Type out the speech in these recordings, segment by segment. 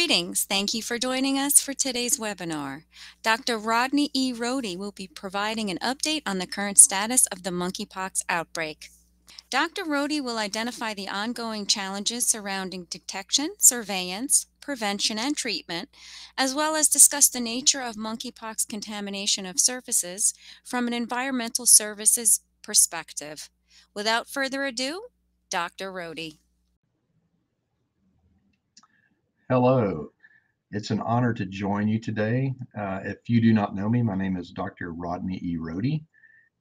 Greetings. Thank you for joining us for today's webinar. Dr. Rodney E. Rohde will be providing an update on the current status of the monkeypox outbreak. Dr. Rohde will identify the ongoing challenges surrounding detection, surveillance, prevention, and treatment, as well as discuss the nature of monkeypox contamination of surfaces from an environmental services perspective. Without further ado, Dr. Rohde. Hello, it's an honor to join you today. If you do not know me, my name is Dr. Rodney E. Rohde,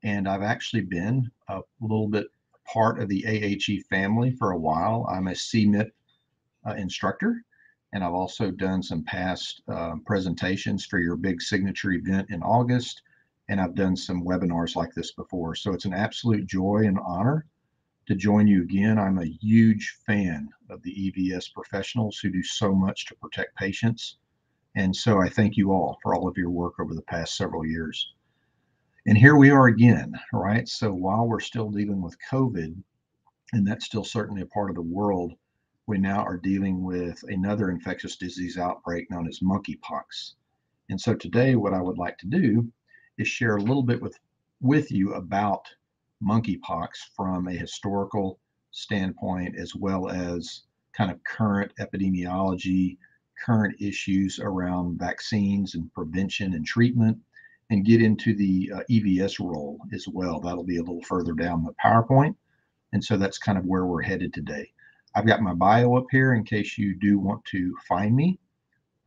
and I've actually been a little bit part of the AHE family for a while. I'm a CMIP instructor, and I've also done some past presentations for your big signature event in August, and I've done some webinars like this before. So it's an absolute joy and honor to join you again. I'm a huge fan of the EVS professionals who do so much to protect patients. And so I thank you all for all of your work over the past several years. And here we are again, right? So while we're still dealing with COVID, and that's still certainly a part of the world, we now are dealing with another infectious disease outbreak known as monkeypox. And so today what I would like to do is share a little bit with you about monkeypox from a historical standpoint, as well as kind of current epidemiology, current issues around vaccines and prevention and treatment, and get into the EVS role as well. That'll be a little further down the PowerPoint. And so that's kind of where we're headed today. I've got my bio up here in case you do want to find me.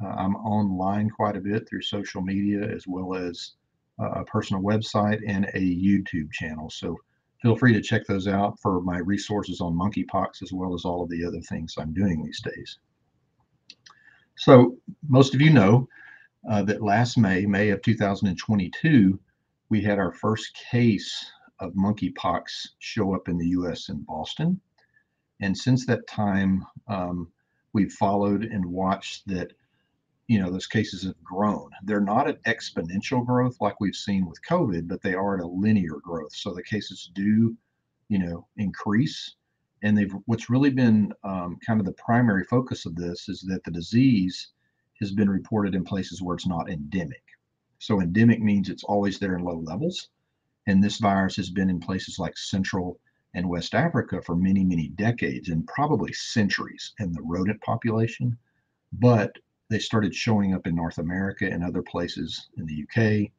I'm online quite a bit through social media, as well as a personal website and a YouTube channel. So feel free to check those out for my resources on monkeypox, as well as all of the other things I'm doing these days. So most of you know that last May of 2022, we had our first case of monkeypox show up in the US in Boston. And since that time, we've followed and watched that those cases have grown. They're not at exponential growth like we've seen with COVID, but they are at a linear growth. So the cases do, increase. And what's really been kind of the primary focus of this is that the disease has been reported in places where it's not endemic. So endemic means it's always there in low levels. And this virus has been in places like Central and West Africa for many, many decades and probably centuries in the rodent population. But they started showing up in North America and other places in the UK,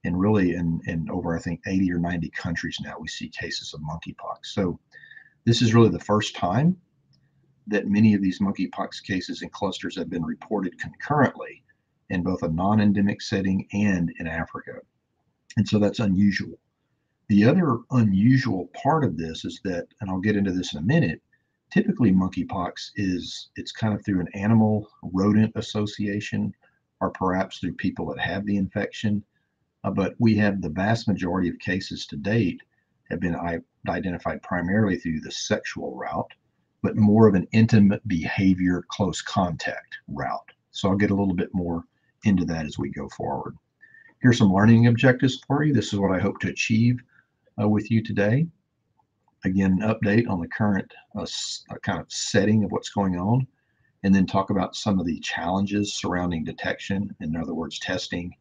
and really in over, I think, 80 or 90 countries now, we see cases of monkeypox. So this is really the first time that many of these monkeypox cases and clusters have been reported concurrently in both a non-endemic setting and in Africa. And so that's unusual. The other unusual part of this is that, and I'll get into this in a minute, typically monkeypox it's kind of through an animal rodent association, or perhaps through people that have the infection. But we have the vast majority of cases to date have been identified primarily through the sexual route, but more of an intimate behavior, close contact route. So I'll get a little bit more into that as we go forward. Here's some learning objectives for you. This is what I hope to achieve with you today. Again, an update on the current kind of setting of what's going on, and then talk about some of the challenges surrounding detection, in other words, testing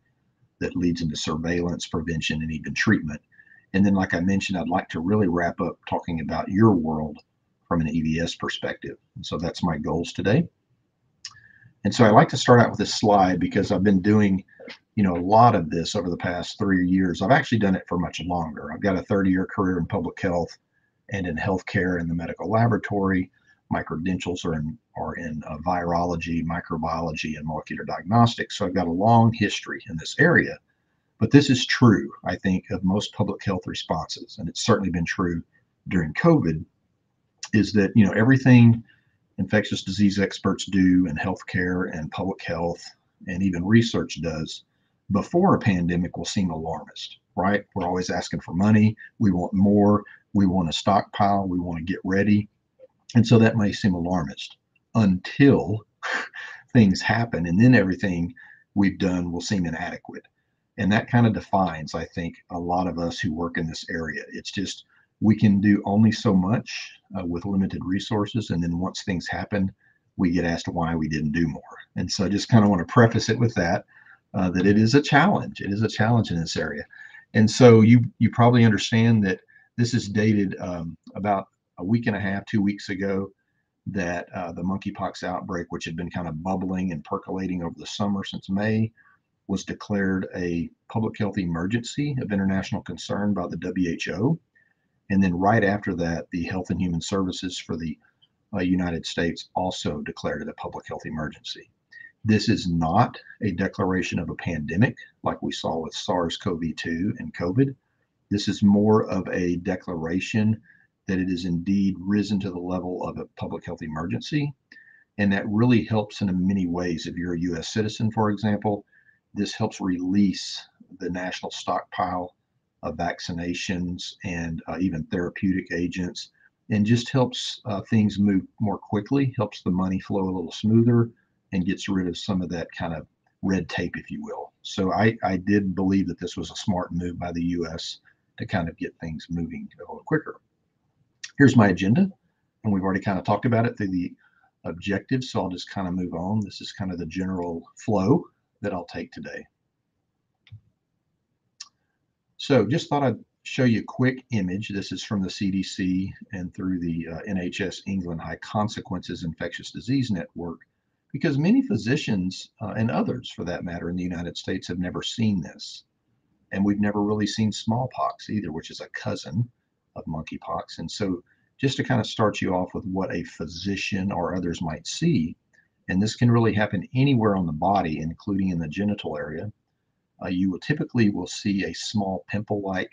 that leads into surveillance, prevention, and even treatment. And then, like I mentioned, I'd like to really wrap up talking about your world from an EVS perspective. And so that's my goals today. And so I like to start out with this slide because I've been doing a lot of this over the past 3 years. I've actually done it for much longer. I've got a 30-year career in public health and in healthcare in the medical laboratory. My credentials are in virology, microbiology, and molecular diagnostics. So I've got a long history in this area. But this is true, I think, of most public health responses, and it's certainly been true during COVID, is that everything infectious disease experts do in healthcare and public health and even research does before a pandemic will seem alarmist, right? We're always asking for money. We want more. We want to stockpile. We want to get ready. And so that may seem alarmist until things happen. And then everything we've done will seem inadequate. And that kind of defines, I think, a lot of us who work in this area. It's just, we can do only so much with limited resources. And then once things happen, we get asked why we didn't do more. And so I just kind of want to preface it with that, that it is a challenge. It is a challenge in this area. And so you probably understand that this is dated about a week and a half, 2 weeks ago, that the monkeypox outbreak, which had been kind of bubbling and percolating over the summer since May, was declared a public health emergency of international concern by the WHO. And then right after that, the Health and Human Services for the United States also declared it a public health emergency. This is not a declaration of a pandemic like we saw with SARS-CoV-2 and COVID. This is more of a declaration that it is indeed risen to the level of a public health emergency. And that really helps in many ways. If you're a US citizen, for example, this helps release the national stockpile of vaccinations and even therapeutic agents, and just helps things move more quickly, helps the money flow a little smoother, and gets rid of some of that kind of red tape, if you will. So I did believe that this was a smart move by the US to kind of get things moving a little quicker. Here's my agenda, and we've already kind of talked about it through the objectives, so I'll just kind of move on. This is kind of the general flow that I'll take today. So just thought I'd show you a quick image. This is from the CDC and through the NHS England High Consequences Infectious Disease Network, because many physicians and others for that matter in the United States have never seen this. And we've never really seen smallpox either, which is a cousin of monkeypox. And so just to kind of start you off with what a physician or others might see, and this can really happen anywhere on the body, including in the genital area, you will typically see a small pimple-like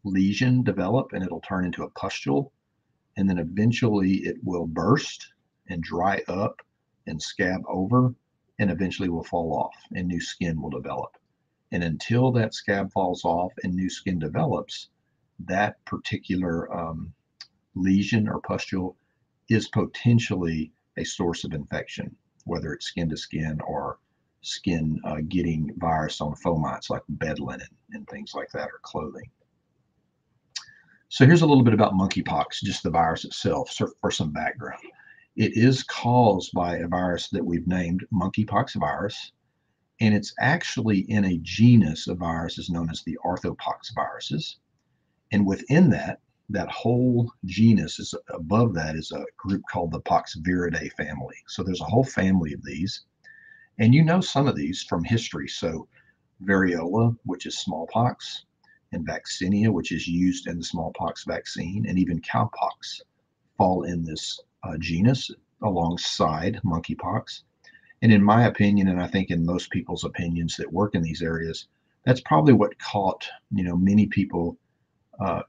lesion develop, and it'll turn into a pustule, and then eventually it will burst and dry up and scab over, and eventually will fall off and new skin will develop. And until that scab falls off and new skin develops, that particular lesion or pustule is potentially a source of infection, whether it's skin to skin or skin getting virus on fomites like bed linen and things like that, or clothing. So here's a little bit about monkeypox, just the virus itself, for some background. It is caused by a virus that we've named monkeypox virus, and it's actually in a genus of viruses known as the orthopox viruses. And within that whole genus, is above that is a group called the Poxviridae family. So there's a whole family of these. And you know some of these from history. So variola, which is smallpox, and vaccinia, which is used in the smallpox vaccine, and even cowpox fall in this genus alongside monkeypox. And in my opinion, and I think in most people's opinions that work in these areas, that's probably what caught many people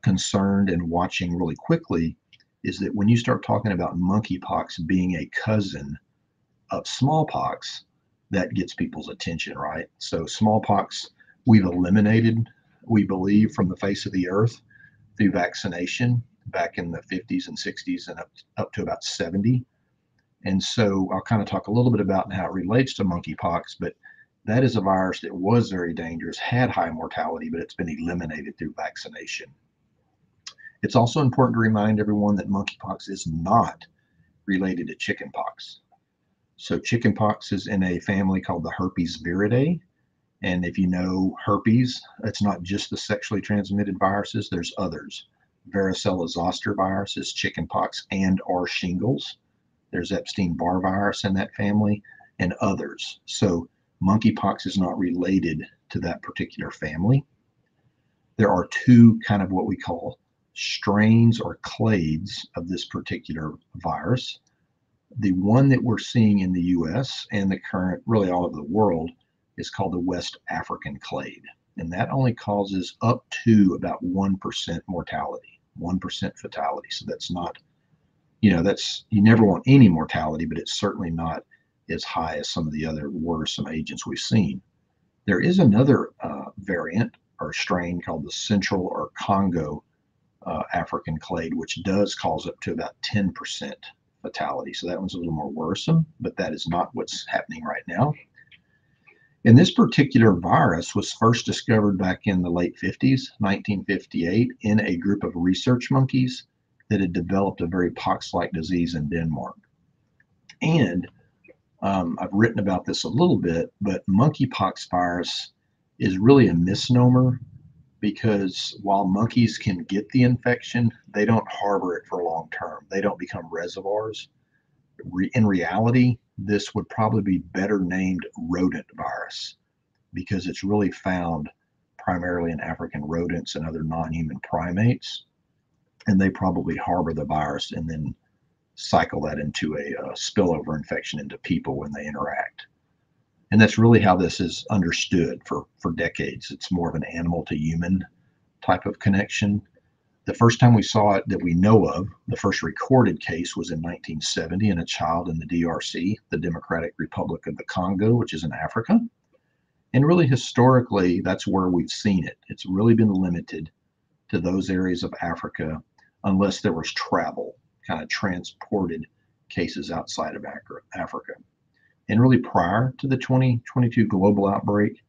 concerned and watching really quickly, is that when you start talking about monkeypox being a cousin of smallpox, that gets people's attention, right? So smallpox we've eliminated, we believe, from the face of the earth through vaccination back in the 50s and 60s and up to about 70. And so I'll kind of talk a little bit about how it relates to monkeypox, but that is a virus that was very dangerous, had high mortality, but it's been eliminated through vaccination. It's also important to remind everyone that monkeypox is not related to chickenpox. So chickenpox is in a family called the herpes viridae. And if you know herpes, it's not just the sexually transmitted viruses, there's others. Varicella zoster virus is chickenpox and or shingles. There's Epstein-Barr virus in that family and others. So monkeypox is not related to that particular family. There are two kind of what we call strains or clades of this particular virus. The one that we're seeing in the US and the current, really all over the world, is called the West African clade. And that only causes up to about 1% mortality, 1% fatality. So that's not, that's, you never want any mortality, but it's certainly not as high as some of the other worrisome agents we've seen. There is another variant or strain called the Central or Congo African clade, which does cause up to about 10% fatality. So that one's a little more worrisome, but that is not what's happening right now. And this particular virus was first discovered back in the late 50s, 1958, in a group of research monkeys that had developed a very pox-like disease in Denmark. And I've written about this a little bit, but monkeypox virus is really a misnomer because while monkeys can get the infection, they don't harbor it for long term. They don't become reservoirs. In reality, this would probably be better named rodent virus because it's really found primarily in African rodents and other non-human primates, and they probably harbor the virus and then cycle that into a spillover infection into people when they interact. And that's really how this is understood for decades. It's more of an animal to human type of connection. The first time we saw it that we know of, the first recorded case was in 1970 in a child in the DRC, the Democratic Republic of the Congo, which is in Africa. And really historically, that's where we've seen it. It's really been limited to those areas of Africa unless there was travel, kind of transported cases outside of Africa. And really prior to the 2022 global outbreak,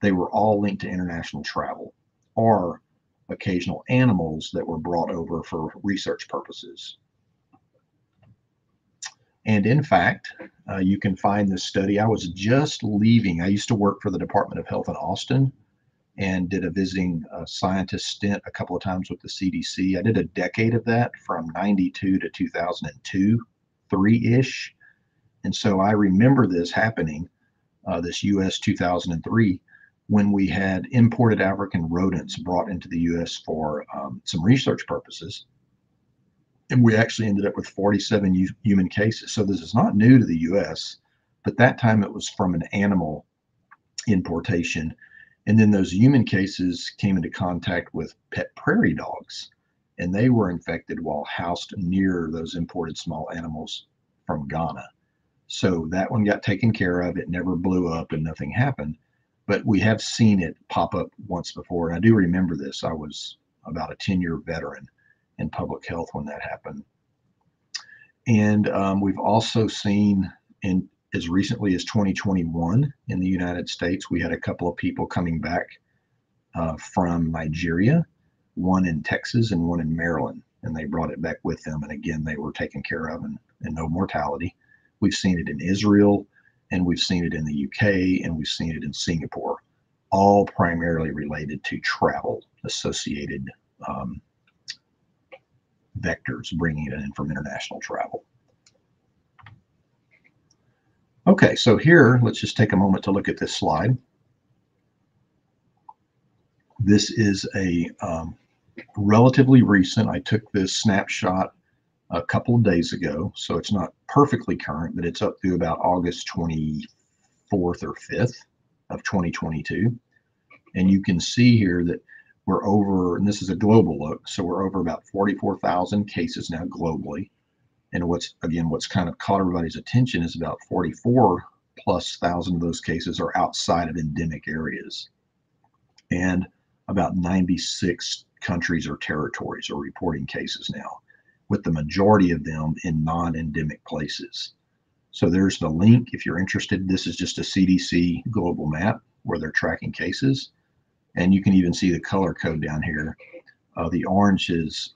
they were all linked to international travel or occasional animals that were brought over for research purposes. And in fact, you can find this study. I was just leaving. I used to work for the Department of Health in Austin and did a visiting scientist stint a couple of times with the CDC. I did a decade of that from 92 to 2002, 3-ish. And so I remember this happening, this US 2003, when we had imported African rodents brought into the US for some research purposes. And we actually ended up with 47 human cases. So this is not new to the US, but that time it was from an animal importation. And then those human cases came into contact with pet prairie dogs, and they were infected while housed near those imported small animals from Ghana. So that one got taken care of. It never blew up and nothing happened. But we have seen it pop up once before. And I do remember this. I was about a 10-year veteran in public health when that happened. And we've also seen in as recently as 2021 in the United States, we had a couple of people coming back from Nigeria, one in Texas and one in Maryland, and they brought it back with them. And again, they were taken care of and no mortality. We've seen it in Israel, and we've seen it in the UK, and we've seen it in Singapore, all primarily related to travel associated vectors bringing it in from international travel. Okay, so here, let's just take a moment to look at this slide. This is a relatively recent. I took this snapshot a couple of days ago, so it's not perfectly current, but it's up through about August 24th or 5th of 2022. And you can see here that we're over, and this is a global look, so we're over about 44,000 cases now globally. And what's kind of caught everybody's attention is about 44,000+ of those cases are outside of endemic areas. And about 96 countries or territories are reporting cases now, with the majority of them in non-endemic places. So there's the link if you're interested. This is just a CDC global map where they're tracking cases. And you can even see the color code down here. The orange is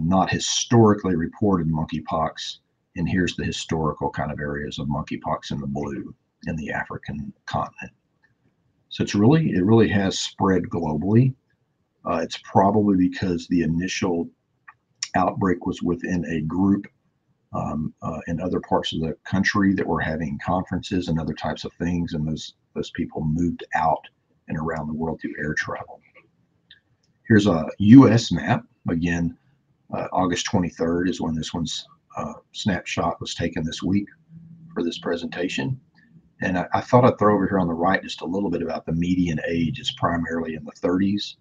not historically reported monkeypox, and here's the historical kind of areas of monkeypox in the blue in the African continent. So it really has spread globally. It's probably because the initial outbreak was within a group in other parts of the country that were having conferences and other types of things, and those people moved out and around the world through air travel. Here's a U.S. map. Again, August 23rd is when this one's snapshot was taken this week for this presentation. And I thought I'd throw over here on the right just a little bit about the median age is primarily in the 30s,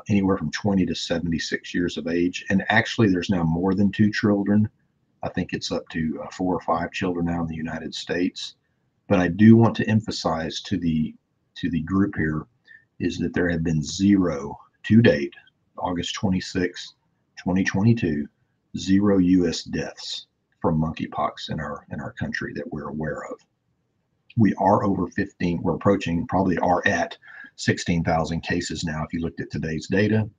anywhere from 20 to 76 years of age. And actually, there's now more than 2 children. I think it's up to 4 or 5 children now in the United States. But I do want to emphasize to the group here is that there have been 0 to date, August 26, 2022, 0 U.S. deaths from monkeypox in our country that we're aware of. We are over 15, we're approaching, probably are at 16,000 cases now if you looked at today's data.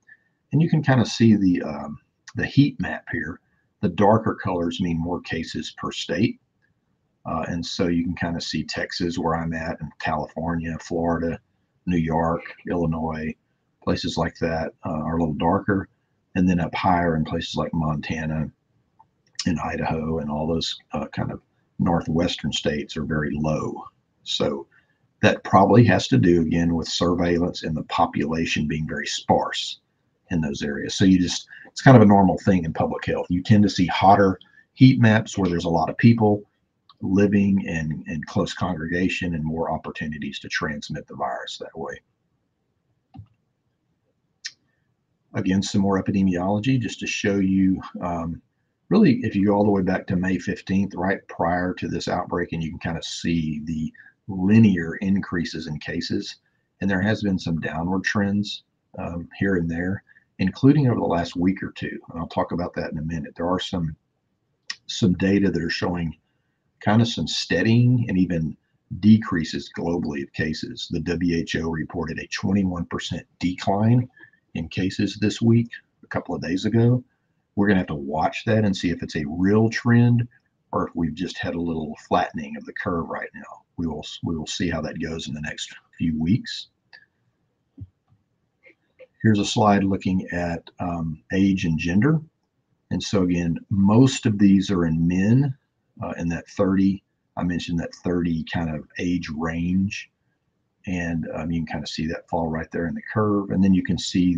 And you can kind of see the heat map here. The darker colors mean more cases per state. And so you can kind of see Texas, where I'm at, and California, Florida, New York, Illinois, places like that are a little darker. And then up higher in places like Montana and Idaho and all those kind of northwestern states are very low. So that probably has to do, again, with surveillance and the population being very sparse in those areas. So it's kind of a normal thing in public health. You tend to see hotter heat maps where there's a lot of people living in close congregation and more opportunities to transmit the virus that way. Again, some more epidemiology just to show you, really, if you go all the way back to May 15th, right prior to this outbreak, and you can kind of see the linear increases in cases. And there has been some downward trends here and there, including over the last week or two. And I'll talk about that in a minute. There are some data that are showing kind of some steadying and even decreases globally of cases. The WHO reported a 21% decline in cases this week, a couple of days ago. We're going to have to watch that and see if it's a real trend or if we've just had a little flattening of the curve right now. We will see how that goes in the next few weeks. Here's a slide looking at age and gender. And so again, most of these are in men in that 30, I mentioned that 30 kind of age range. And you can kind of see that fall right there in the curve. And then you can see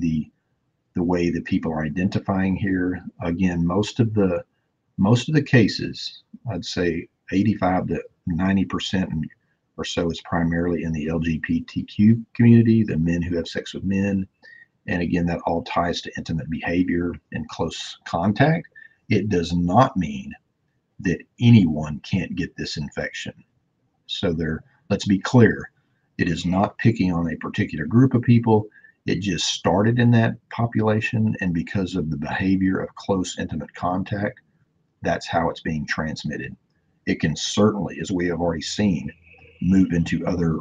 the way that people are identifying here. Again, most of the cases, I'd say 85 to 90% or so, is primarily in the LGBTQ community, the men who have sex with men. And again, that all ties to intimate behavior and close contact. It does not mean that anyone can't get this infection. So let's be clear. It is not picking on a particular group of people. It just started in that population, and because of the behavior of close, intimate contact, that's how it's being transmitted. It can certainly, as we have already seen, move into other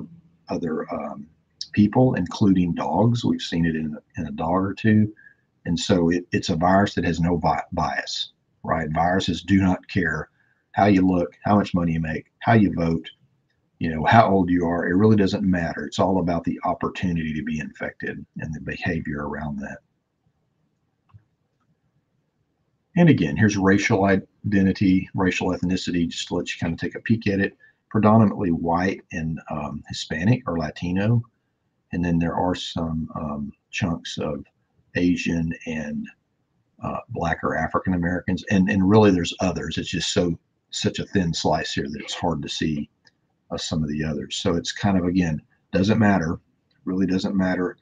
people, including dogs. We've seen it in a dog or two. And so it's a virus that has no bias, right? Viruses do not care how you look, how much money you make, how you vote, how old you are. It really doesn't matter. It's all about the opportunity to be infected and the behavior around that. And again, here's racial identity, racial ethnicity, just to let you kind of take a peek at it. Predominantly white and Hispanic or Latino. And then there are some chunks of Asian and Black or African Americans. And really there's others. It's just such a thin slice here that it's hard to see some of the others. So it's kind of, again, doesn't matter, really doesn't matter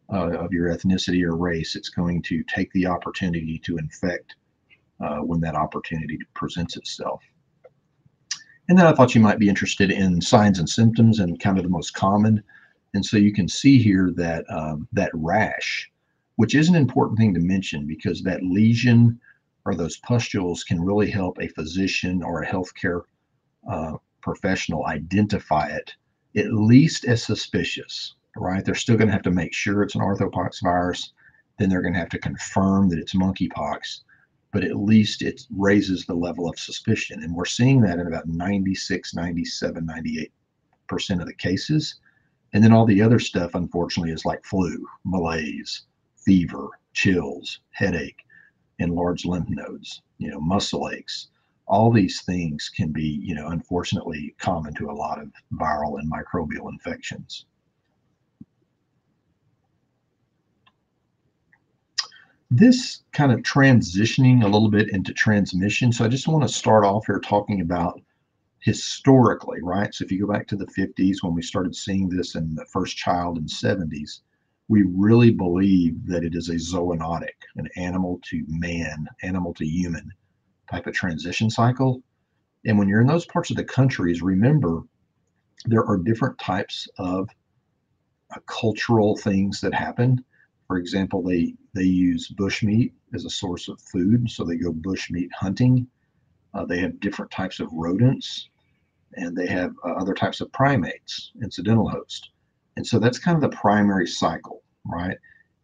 of your ethnicity or race. It's going to take the opportunity to infect when that opportunity presents itself. And then I thought you might be interested in signs and symptoms and kind of the most common. And so you can see here that that rash, which is an important thing to mention because that lesion or those pustules can really help a physician or a healthcare professional identify it at least as suspicious, right? They're still going to have to make sure it's an orthopox virus. Then they're going to have to confirm that it's monkeypox, but at least it raises the level of suspicion. And we're seeing that in about 96, 97, 98% of the cases. And then all the other stuff, unfortunately, is like flu, malaise, fever, chills, headache, enlarged lymph nodes, muscle aches. All these things can be, unfortunately common to a lot of viral and microbial infections. This kind of transitioning a little bit into transmission. So I just want to start off here talking about historically, right? So if you go back to the 50s when we started seeing this in the first child in the 70s, we really believe that it is a zoonotic, an animal to man, animal to human type of transition cycle. And when you're in those parts of the countries, remember, there are different types of cultural things that happen. For example, they use bushmeat as a source of food, so they go bushmeat hunting. They have different types of rodents, and they have other types of primates, incidental host. And so that's kind of the primary cycle, right?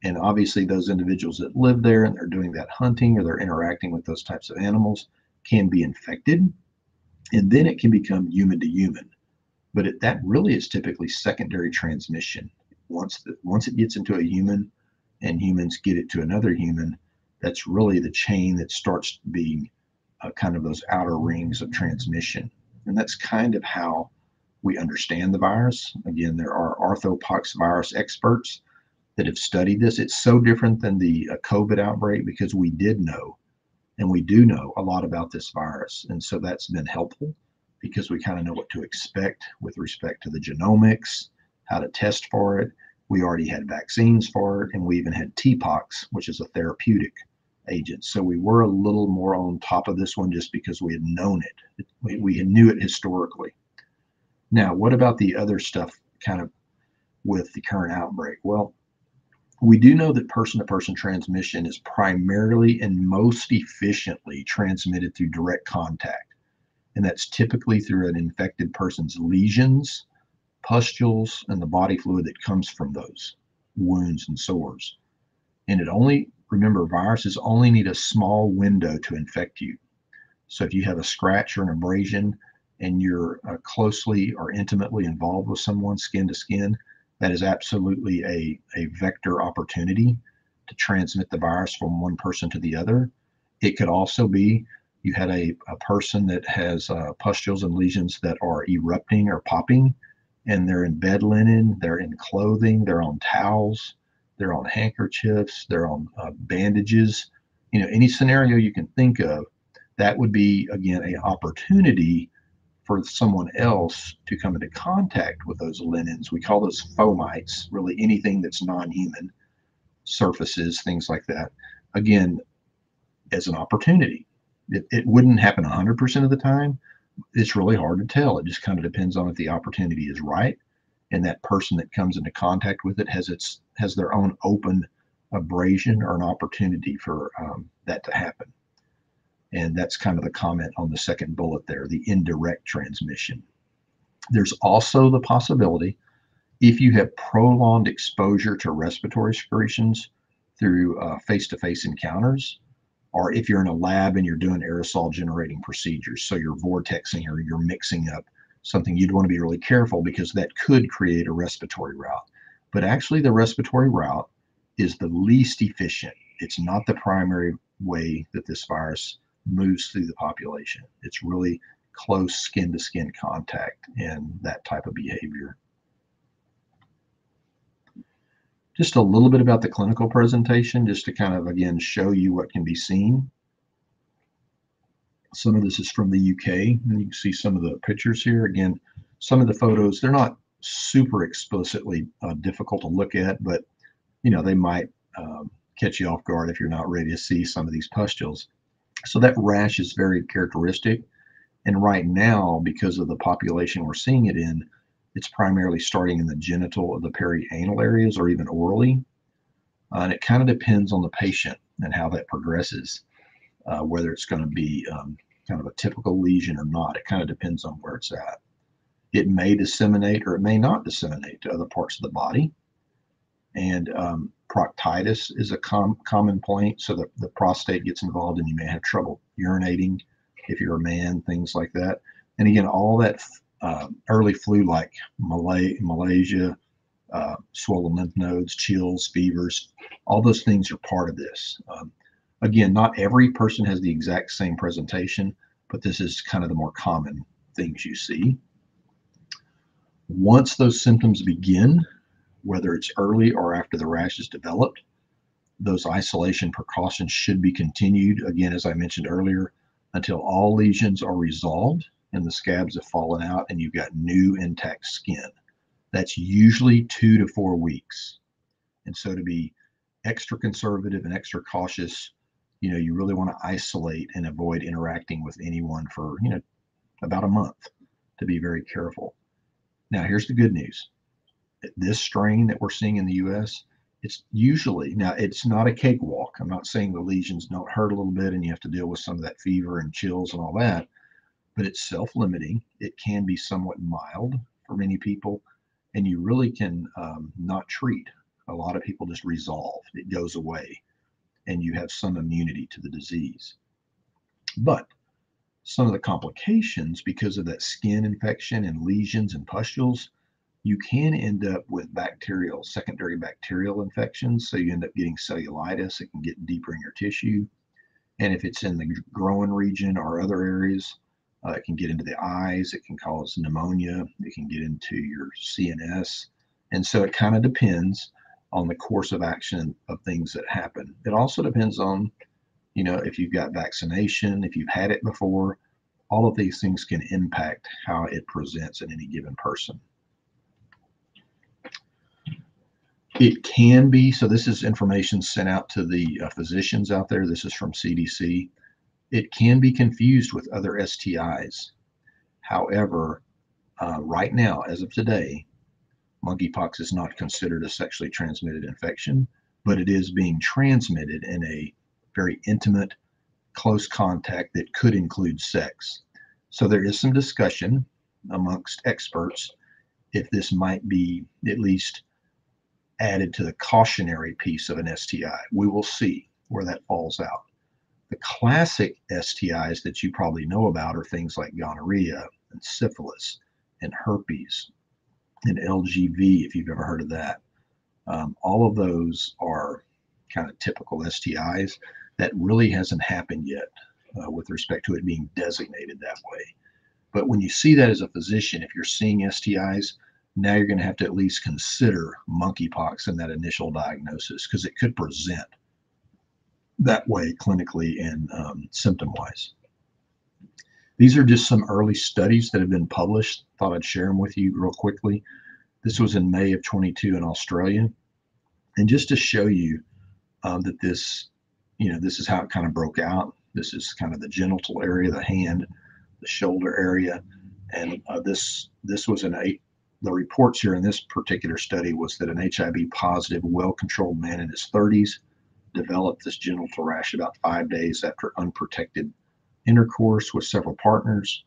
And obviously those individuals that live there and they're doing that hunting or they're interacting with those types of animals can be infected, and then it can become human to human. But that really is typically secondary transmission. Once it gets into a human and humans get it to another human, that's really the chain that starts being kind of those outer rings of transmission. And that's kind of how we understand the virus. Again, there are orthopox virus experts that have studied this. It's so different than the COVID outbreak because we did know, and we do know a lot about this virus. And so that's been helpful because we kind of know what to expect with respect to the genomics, how to test for it. We already had vaccines for it, and we even had TPOX, which is a therapeutic agent. So we were a little more on top of this one just because we had known it. We knew it historically. Now, what about the other stuff kind of with the current outbreak? Well, we do know that person-to-person transmission is primarily and most efficiently transmitted through direct contact. And that's typically through an infected person's lesions, pustules, and the body fluid that comes from those wounds and sores. And remember, viruses only need a small window to infect you. So if you have a scratch or an abrasion and you're closely or intimately involved with someone skin to skin, that is absolutely a vector opportunity to transmit the virus from one person to the other. It could also be you had a person that has pustules and lesions that are erupting or popping, and they're in bed linen, they're in clothing, they're on towels, they're on handkerchiefs, they're on bandages. Any scenario you can think of, that would be, again, an opportunity for someone else to come into contact with those linens. We call those fomites, really anything that's non-human, surfaces, things like that, again, as an opportunity. It wouldn't happen 100% of the time. It's really hard to tell. It just kind of depends on if the opportunity is right and that person that comes into contact with it has their own open abrasion or an opportunity for that to happen. And that's kind of the comment on the second bullet there, the indirect transmission. There's also the possibility, if you have prolonged exposure to respiratory secretions through face-to-face encounters, or if you're in a lab and you're doing aerosol generating procedures, so you're vortexing or you're mixing up something, you'd want to be really careful because that could create a respiratory route. But actually the respiratory route is the least efficient. It's not the primary way that this virus moves through the population. It's really close skin to skin contact and that type of behavior. Just a little bit about the clinical presentation, just to kind of, again, show you what can be seen. Some of this is from the UK, and you can see some of the pictures here. Again, some of the photos, they're not super explicitly difficult to look at, but they might catch you off guard if you're not ready to see some of these pustules. So that rash is very characteristic. And right now, because of the population we're seeing it in, it's primarily starting in the genital or the perianal areas or even orally. And it kind of depends on the patient and how that progresses, whether it's going to be kind of a typical lesion or not. It kind of depends on where it's at. It may disseminate or it may not disseminate to other parts of the body. And proctitis is a common point. So the prostate gets involved and you may have trouble urinating if you're a man, things like that. And again, all that early flu like malaise, swollen lymph nodes, chills, fevers, all those things are part of this. Again, not every person has the exact same presentation, but this is kind of the more common things you see. Once those symptoms begin, whether it's early or after the rash is developed, those isolation precautions should be continued, again, as I mentioned earlier, until all lesions are resolved and the scabs have fallen out and you've got new intact skin. That's usually 2 to 4 weeks. And so to be extra conservative and extra cautious, you really want to isolate and avoid interacting with anyone for, about a month, to be very careful. Now, here's the good news. This strain that we're seeing in the US, it's usually, now it's not a cakewalk. I'm not saying the lesions don't hurt a little bit and you have to deal with some of that fever and chills and all that, but it's self-limiting. It can be somewhat mild for many people, and you really can not treat A lot of people just resolve, it goes away, and you have some immunity to the disease. But some of the complications, because of that skin infection and lesions and pustules, you can end up with secondary bacterial infections. So you end up getting cellulitis. It can get deeper in your tissue. And if it's in the groin region or other areas, it can get into the eyes. It can cause pneumonia. It can get into your CNS. And so it kind of depends on the course of action of things that happen. It also depends on, if you've got vaccination, if you've had it before. All of these things can impact how it presents in any given person. It can be, so this is information sent out to the physicians out there. This is from CDC. It can be confused with other STIs. However, right now, as of today, monkeypox is not considered a sexually transmitted infection, but it is being transmitted in a very intimate, close contact that could include sex. So there is some discussion amongst experts if this might be at least added to the cautionary piece of an STI. We will see where that falls out. The classic STIs that you probably know about are things like gonorrhea and syphilis and herpes and LGV, if you've ever heard of that. All of those are kind of typical STIs that really hasn't happened yet with respect to it being designated that way. But when you see that as a physician, if you're seeing STIs, now you're going to have to at least consider monkeypox in that initial diagnosis, because it could present that way clinically and symptom-wise. These are just some early studies that have been published. Thought I'd share them with you real quickly. This was in May of 22 in Australia. And just to show you that this is how it kind of broke out. This is kind of the genital area, the hand, the shoulder area. And this was the reports here in this particular study was that an HIV positive, well-controlled man in his 30s developed this genital rash about 5 days after unprotected intercourse with several partners,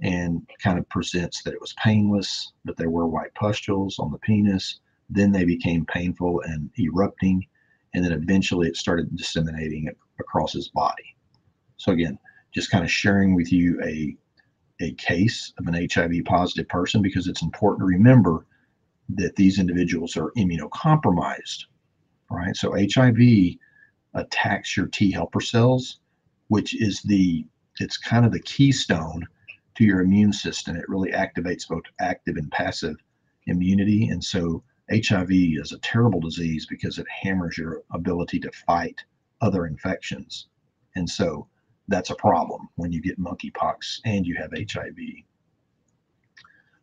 and kind of presents that it was painless, but there were white pustules on the penis. Then they became painful and erupting, and then eventually it started disseminating across his body. So again, just kind of sharing with you a case of an HIV positive person, because it's important to remember that these individuals are immunocompromised, right? So HIV attacks your T helper cells, which is it's kind of the keystone to your immune system. It really activates both active and passive immunity. And so HIV is a terrible disease because it hammers your ability to fight other infections. And so that's a problem when you get monkeypox and you have HIV.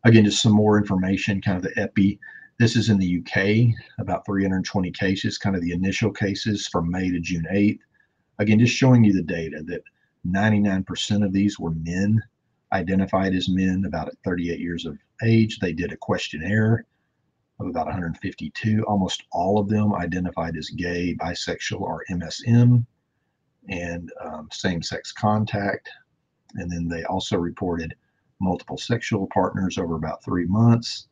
Again, just some more information, kind of the epi. This is in the UK, about 320 cases, kind of the initial cases from May to June 8th. Again, just showing you the data that 99% of these were men, identified as men, about at 38 years of age. They did a questionnaire of about 152. Almost all of them identified as gay, bisexual, or MSM, and same-sex contact. And then they also reported multiple sexual partners over about 3 months,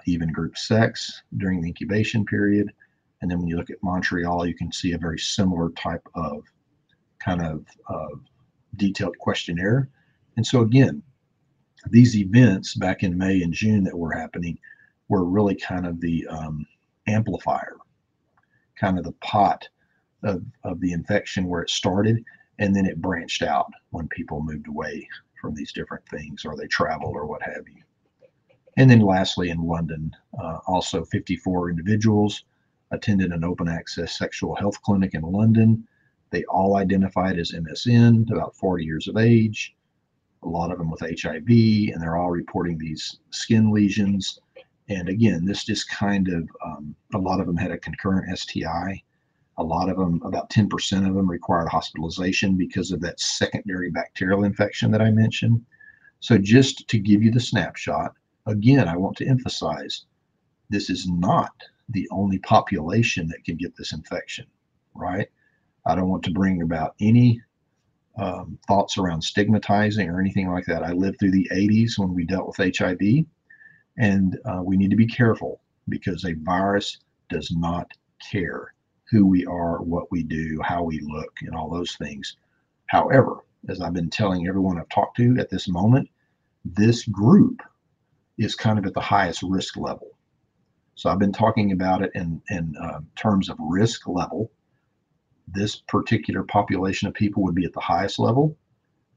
even group sex during the incubation period. And then when you look at Montreal, you can see a very similar type of kind of detailed questionnaire. And so again, these events back in May and June that were happening were really kind of the amplifier, kind of the pot of the infection where it started, and then it branched out when people moved away from these different things, or they traveled or what have you. And then lastly, in London, also 54 individuals attended an open access sexual health clinic in London. They all identified as MSN, about 40 years of age, a lot of them with HIV, and they're all reporting these skin lesions. And again, this just kind of, a lot of them had a concurrent STI. A lot of them, about 10% of them, required hospitalization because of that secondary bacterial infection that I mentioned. So just to give you the snapshot, again, I want to emphasize, this is not the only population that can get this infection, right? I don't want to bring about any thoughts around stigmatizing or anything like that. I lived through the 80s when we dealt with HIV, and we need to be careful because a virus does not care who we are, what we do, how we look, and all those things. However, as I've been telling everyone I've talked to at this moment, this group is kind of at the highest risk level. So I've been talking about it in terms of risk level. This particular population of people would be at the highest level.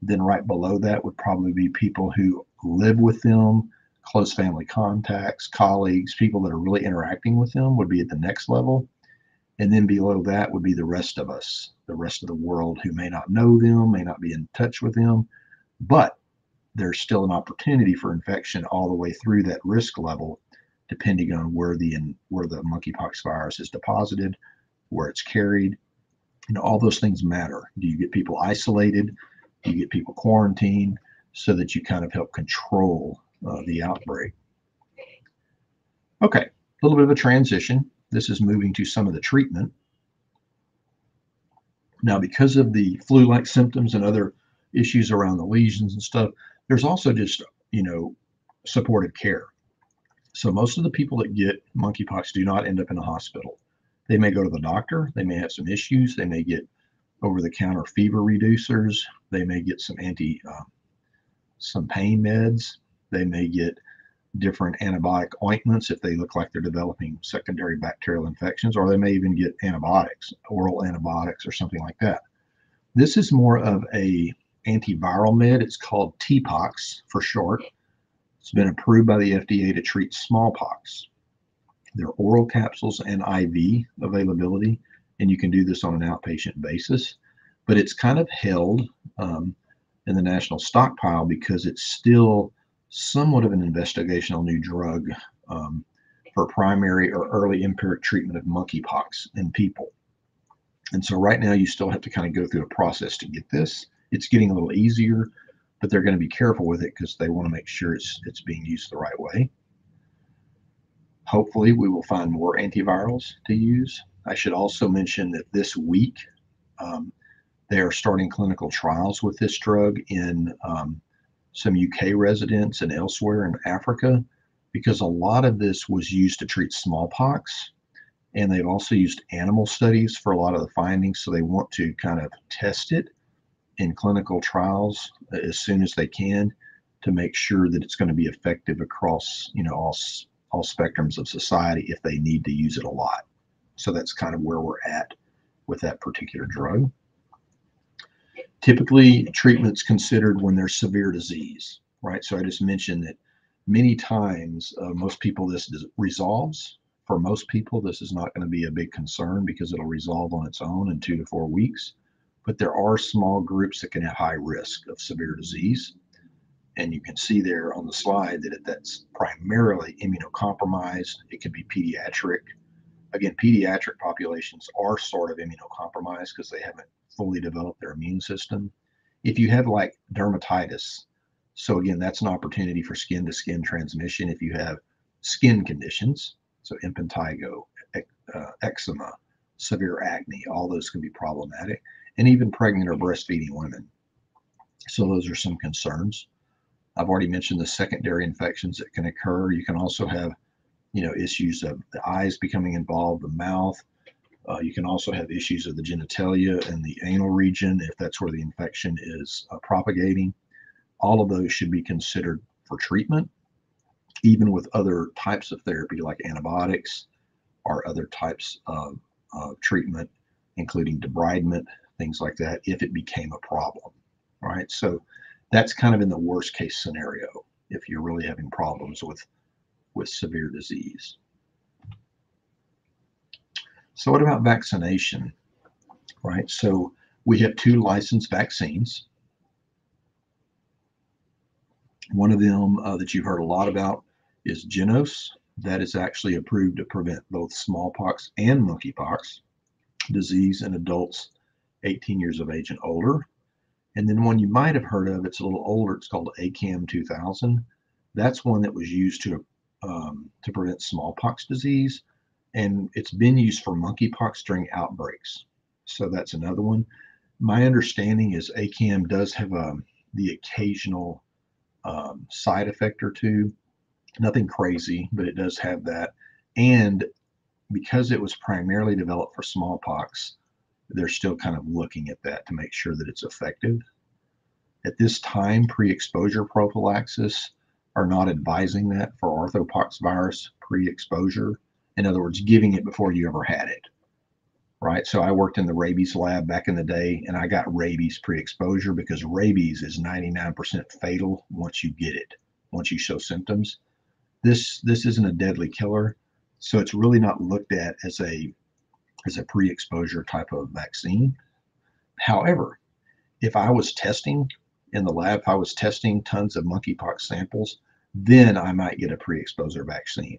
Then right below that would probably be people who live with them, close family contacts, colleagues, people that are really interacting with them would be at the next level. And then below that would be the rest of us, the rest of the world who may not know them, may not be in touch with them, but there's still an opportunity for infection all the way through that risk level, depending on where the monkeypox virus is deposited, where it's carried. All those things matter. Do you get people isolated? Do you get people quarantined, so that you kind of help control the outbreak? Okay, a little bit of a transition. This is moving to some of the treatment. Now, because of the flu-like symptoms and other issues around the lesions and stuff, there's also just, supportive care. So most of the people that get monkeypox do not end up in a hospital. They may go to the doctor. They may have some issues. They may get over-the-counter fever reducers. They may get some some pain meds. They may get different antibiotic ointments if they look like they're developing secondary bacterial infections, or they may even get antibiotics, oral antibiotics or something like that. This is more of a antiviral med. It's called TPOXX for short. It's been approved by the FDA to treat smallpox. There are oral capsules and IV availability, and you can do this on an outpatient basis, but it's kind of held in the national stockpile because it's still somewhat of an investigational new drug for primary or early empiric treatment of monkeypox in people. And so right now you still have to kind of go through a process to get this. It's getting a little easier, but they're going to be careful with it because they want to make sure it's being used the right way. Hopefully we will find more antivirals to use. I should also mention that this week they are starting clinical trials with this drug in some UK residents and elsewhere in Africa, because a lot of this was used to treat smallpox, and they've also used animal studies for a lot of the findings. So they want to kind of test it in clinical trials as soon as they can to make sure that it's going to be effective across, all spectrums of society if they need to use it a lot. So that's kind of where we're at with that particular drug. Typically, treatment's considered when there's severe disease, right? So I just mentioned that many times, most people, this resolves. For most people, this is not going to be a big concern because it'll resolve on its own in 2 to 4 weeks. But there are small groups that can have high risk of severe disease. And you can see there on the slide that that's primarily immunocompromised. It could be pediatric. Again, pediatric populations are sort of immunocompromised because they haven't fully developed their immune system. If you have like dermatitis, so again, that's an opportunity for skin-to-skin transmission. If you have skin conditions, so impetigo, eczema, severe acne, all those can be problematic, and even pregnant or breastfeeding women. So those are some concerns. I've already mentioned the secondary infections that can occur. You can also have, issues of the eyes becoming involved, the mouth. You can also have issues of the genitalia and the anal region if that's where the infection is propagating. All of those should be considered for treatment, even with other types of therapy like antibiotics or other types of treatment, including debridement, things like that, if it became a problem, right? So that's kind of in the worst case scenario if you're really having problems with severe disease. So what about vaccination, right? So we have 2 licensed vaccines. One of them that you've heard a lot about is Genos. That is actually approved to prevent both smallpox and monkeypox disease in adults 18 years of age and older. And then one you might have heard of, it's a little older, it's called ACAM 2000. That's one that was used to prevent smallpox disease, and it's been used for monkeypox during outbreaks. So that's another one. My understanding is ACAM does have the occasional side effect or two. Nothing crazy, but it does have that. And because it was primarily developed for smallpox, they're still kind of looking at that to make sure that it's effective. At this time, pre-exposure prophylaxis are not advising that for orthopox virus pre-exposure. In other words, giving it before you ever had it, right? So I worked in the rabies lab back in the day, and I got rabies pre-exposure because rabies is 99% fatal once you get it, once you show symptoms. This isn't a deadly killer, so it's really not looked at as a pre-exposure type of vaccine. However, if I was testing in the lab, if I was testing tons of monkeypox samples, then I might get a pre-exposure vaccine.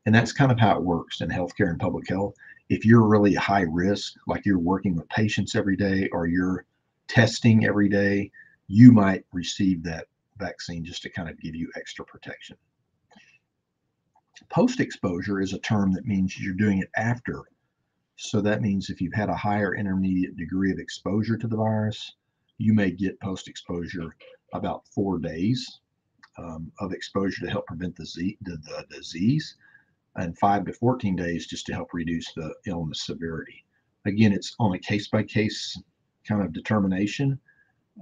And that's kind of how it works in healthcare and public health. If you're really high risk, like you're working with patients every day or you're testing every day, you might receive that vaccine just to kind of give you extra protection. Post-exposure is a term that means you're doing it after. So that means if you've had a higher intermediate degree of exposure to the virus, you may get post-exposure about 4 days of exposure to help prevent the disease, and 5 to 14 days just to help reduce the illness severity. Again, it's on a case-by-case kind of determination.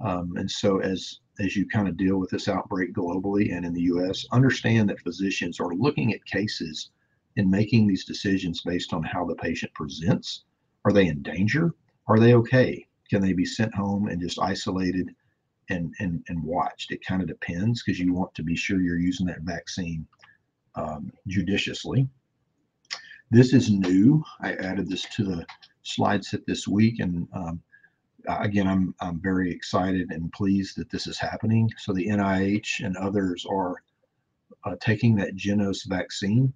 And so as you kind of deal with this outbreak globally and in the US, understand that physicians are looking at cases and making these decisions based on how the patient presents. Are they in danger? Are they okay? Can they be sent home and just isolated and watched? It kind of depends, because you want to be sure you're using that vaccine judiciously. This is new. I added this to the slide set this week, and again, I'm very excited and pleased that this is happening. So the NIH and others are taking that Genos vaccine,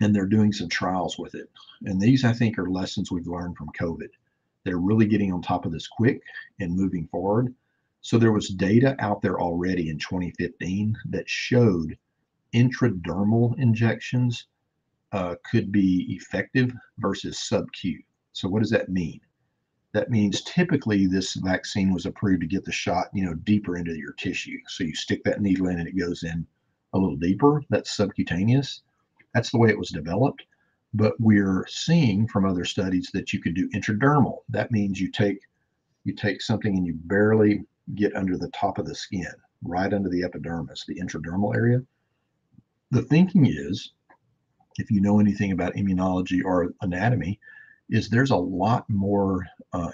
and they're doing some trials with it. And these, I think, are lessons we've learned from COVID. They're really getting on top of this quick and moving forward. So there was data out there already in 2015 that showed intradermal injections could be effective versus sub-Q. So what does that mean? That means typically this vaccine was approved to get the shot, deeper into your tissue. So you stick that needle in and it goes in a little deeper. That's subcutaneous. That's the way it was developed. But we're seeing from other studies that you could do intradermal. That means you take something and you barely get under the top of the skin, right under the epidermis, the intradermal area. The thinking is, if you know anything about immunology or anatomy, is there's a lot more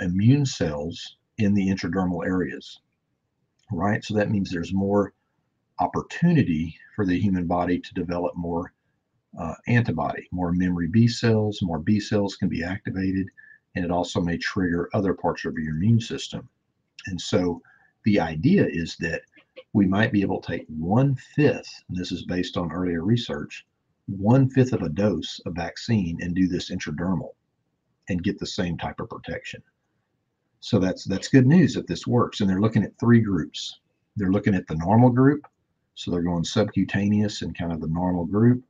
immune cells in the intradermal areas, right? So that means there's more opportunity for the human body to develop more antibody, more memory B cells, more B cells can be activated, and it also may trigger other parts of your immune system. And so the idea is that we might be able to take 1/5, and this is based on earlier research, 1/5 of a dose of vaccine and do this intradermal and get the same type of protection. So that's good news if this works. And they're looking at 3 groups. They're looking at the normal group. So they're going subcutaneous and kind of the normal group.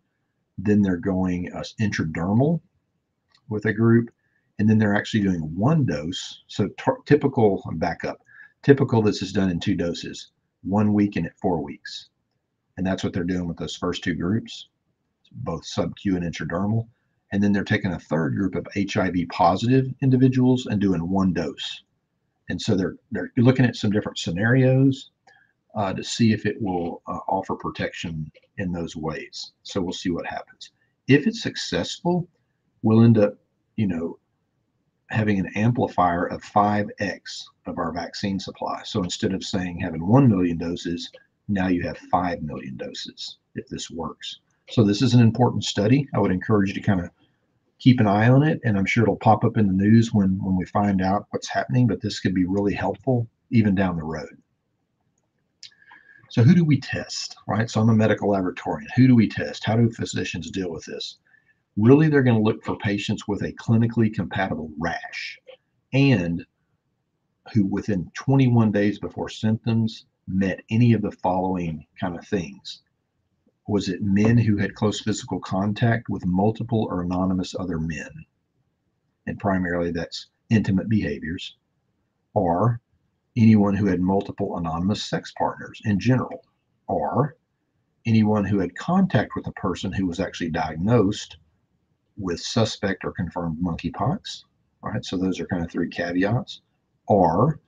Then they're going intradermal with a group. And then they're actually doing 1 dose. So typical, I'm back up. Typical, this is done in 2 doses, 1 week and at 4 weeks. And that's what they're doing with those first 2 groups, both sub-Q and intradermal. And then they're taking a 3rd group of HIV positive individuals and doing 1 dose. And so they're looking at some different scenarios to see if it will offer protection in those ways. So we'll see what happens. If it's successful, we'll end up, having an amplifier of 5x of our vaccine supply. So instead of saying having 1 million doses, now you have 5 million doses if this works. So this is an important study. I would encourage you to kind of keep an eye on it, and I'm sure it'll pop up in the news when we find out what's happening, but this could be really helpful even down the road. So who do we test, right? So I'm a medical laboratorian. Who do we test? How do physicians deal with this? Really, they're going to look for patients with a clinically compatible rash and who within 21 days before symptoms met any of the following kind of things. Was it men who had close physical contact with multiple or anonymous other men? And primarily that's intimate behaviors. Or anyone who had multiple anonymous sex partners in general. Or anyone who had contact with a person who was actually diagnosed with suspect or confirmed monkeypox, right? So those are kind of three caveats. Or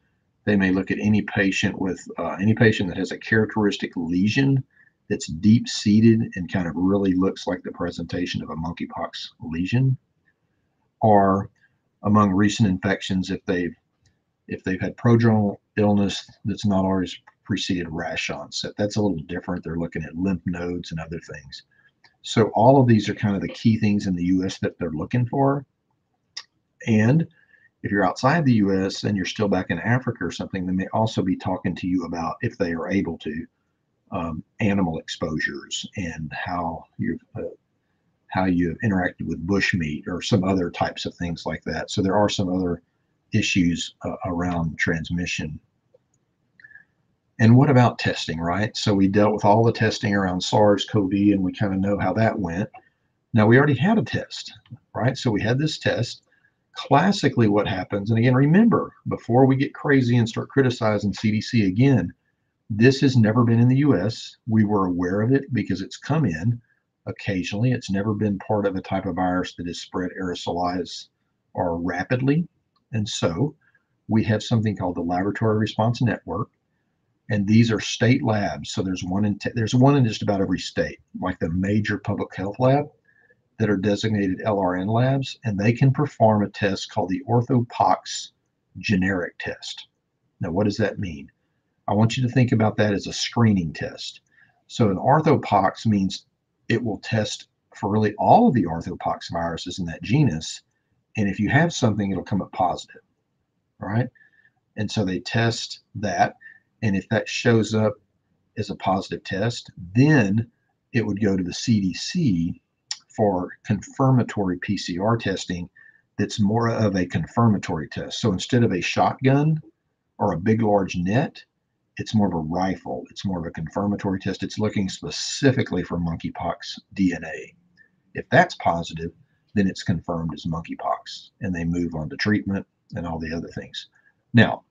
they may look at any patient that has a characteristic lesion that's deep-seated and kind of really looks like the presentation of a monkeypox lesion. Or among recent infections, if they've had prodromal illness that's not always preceded rash onset. That's a little different. They're looking at lymph nodes and other things. So all of these are kind of the key things in the U.S. that they're looking for. And if you're outside the U.S. and you're still back in Africa or something, they may also be talking to you about, if they are able to, animal exposures and how you've interacted with bushmeat or some other types of things like that. So there are some other issues around transmission. And what about testing, right? So we dealt with all the testing around SARS-CoV, and we kind of know how that went. Now we already had a test, right? So we had this test. Classically, what happens, and again, remember, before we get crazy and start criticizing CDC again, this has never been in the US. We were aware of it because it's come in occasionally. It's never been part of a type of virus that is spread aerosolized or rapidly. And so we have something called the Laboratory Response Network. And these are state labs. So there's one in just about every state, like the major public health lab, that are designated LRN labs, and they can perform a test called the Orthopox generic test. Now, what does that mean? I want you to think about that as a screening test. So an orthopox means it will test for really all of the orthopox viruses in that genus, and if you have something, it'll come up positive, right? And so they test that, and if that shows up as a positive test, then it would go to the CDC for confirmatory PCR testing that's more of a confirmatory test. So instead of a shotgun or a big, large net, it's more of a rifle. It's more of a confirmatory test. It's looking specifically for monkeypox DNA. If that's positive, then it's confirmed as monkeypox, and they move on to treatment and all the other things. Now,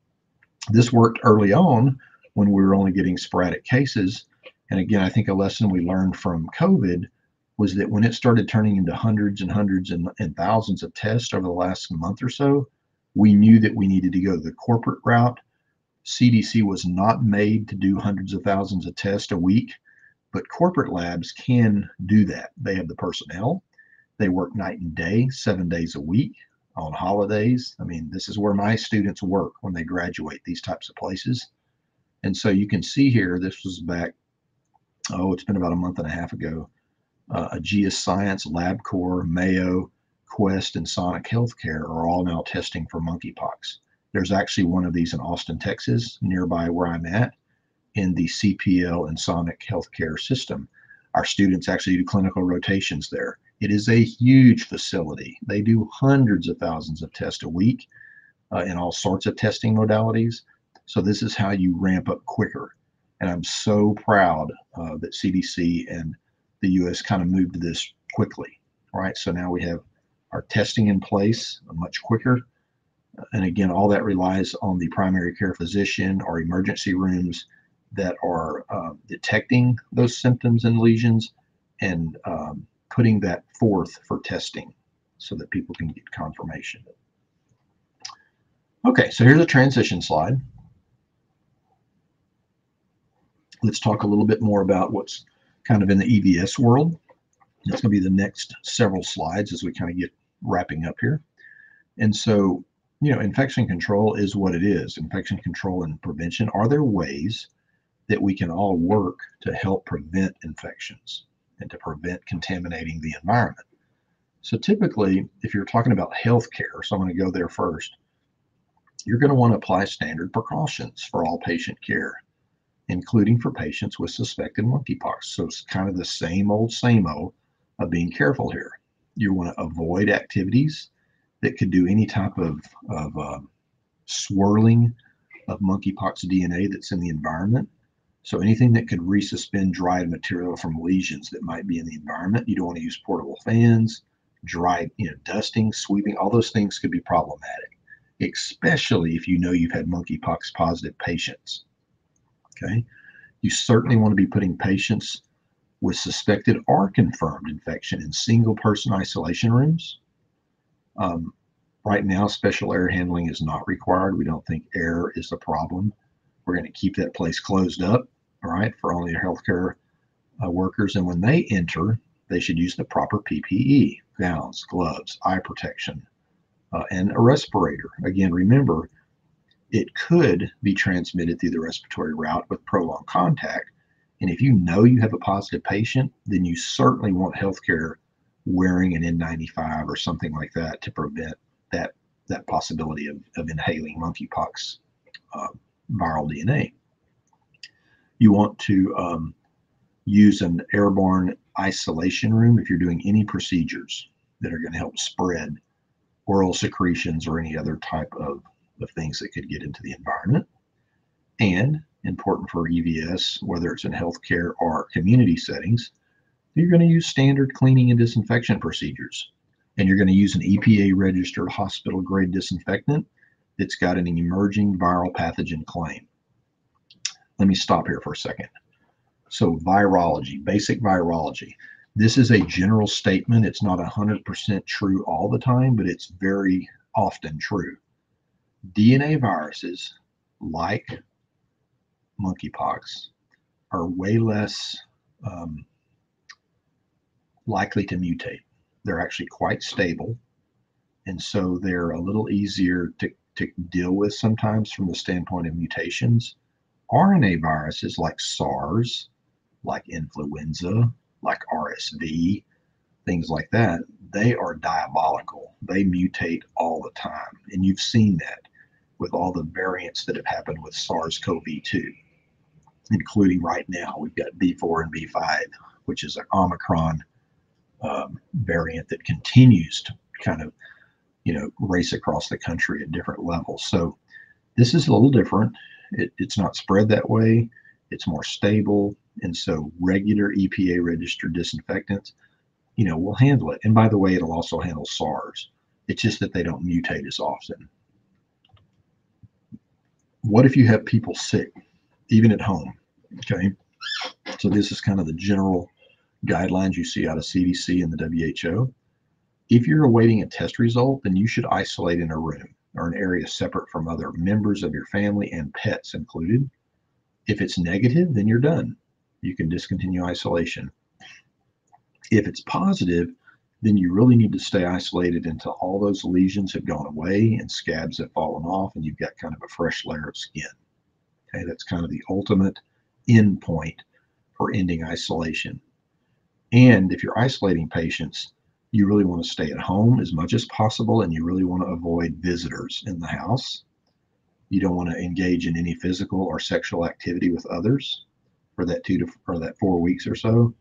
this worked early on when we were only getting sporadic cases. And again, I think a lesson we learned from COVID was that when it started turning into hundreds and hundreds and thousands of tests over the last month or so, we knew that we needed to go the corporate route. CDC was not made to do hundreds of thousands of tests a week, but corporate labs can do that. They have the personnel. They work night and day, 7 days a week on holidays. I mean, this is where my students work when they graduate, these types of places. And so you can see here, this was back, it's been about a month and a half ago. Aegis Science, LabCorp, Mayo, Quest, and Sonic Healthcare are all now testing for monkeypox. There's actually one of these in Austin, Texas, nearby where I'm at, in the CPL and Sonic Healthcare system. Our students actually do clinical rotations there. It is a huge facility. They do hundreds of thousands of tests a week in all sorts of testing modalities. So this is how you ramp up quicker. And I'm so proud that CDC and the US kind of moved to this quickly, right? So now we have our testing in place much quicker. And again, all that relies on the primary care physician or emergency rooms that are detecting those symptoms and lesions and putting that forth for testing so that people can get confirmation. Okay, so here's a transition slide. Let's talk a little bit more about what's kind of in the EVS world. That's going to be the next several slides as we kind of get wrapping up here. And so, infection control is what it is. Infection control and prevention. Are there ways that we can all work to help prevent infections and to prevent contaminating the environment? So typically, if you're talking about healthcare, so I'm going to go there first, you're going to want to apply standard precautions for all patient care, including for patients with suspected monkeypox. So it's kind of the same old of being careful here. You want to avoid activities that could do any type of swirling of monkeypox DNA that's in the environment. So anything that could resuspend dried material from lesions that might be in the environment. You don't want to use portable fans, dry, dusting, sweeping. All those things could be problematic, especially if you know you've had monkeypox positive patients. Okay, you certainly want to be putting patients with suspected or confirmed infection in single-person isolation rooms. Right now, special air handling is not required. We don't think air is the problem. We're going to keep that place closed up, all right, for only healthcare workers. And when they enter, they should use the proper PPE, gowns, gloves, eye protection, and a respirator. Again, remember, it could be transmitted through the respiratory route with prolonged contact. And if you know you have a positive patient, then you certainly want healthcare wearing an N95 or something like that to prevent that possibility of inhaling monkeypox viral DNA. You want to use an airborne isolation room if you're doing any procedures that are going to help spread oral secretions or any other type of things that could get into the environment. And important for EVS, whether it's in healthcare or community settings, you're going to use standard cleaning and disinfection procedures. And you're going to use an EPA registered hospital grade disinfectant that's got an emerging viral pathogen claim. Let me stop here for a second. So virology, basic virology. This is a general statement. It's not 100% true all the time, but it's very often true. DNA viruses, like monkeypox, are way less likely to mutate. They're actually quite stable, and so they're a little easier to deal with sometimes from the standpoint of mutations. RNA viruses like SARS, like influenza, like RSV, things like that, they are diabolical. They mutate all the time, and you've seen that with all the variants that have happened with SARS-CoV-2, including right now we've got B4 and B5, which is an Omicron variant that continues to kind of, race across the country at different levels. So this is a little different. It's not spread that way. It's more stable. And so regular EPA registered disinfectants, will handle it. And by the way, it'll also handle SARS. It's just that they don't mutate as often. What if you have people sick, even at home? Okay. So this is kind of the general guidelines you see out of CDC and the WHO. If you're awaiting a test result, then you should isolate in a room or an area separate from other members of your family and pets included. If it's negative, then you're done. You can discontinue isolation. If it's positive, then you really need to stay isolated until all those lesions have gone away and scabs have fallen off and you've got kind of a fresh layer of skin. Okay, that's kind of the ultimate end point for ending isolation. And if you're isolating patients, you really want to stay at home as much as possible, and you really want to avoid visitors in the house. You don't want to engage in any physical or sexual activity with others for that 4 weeks or so.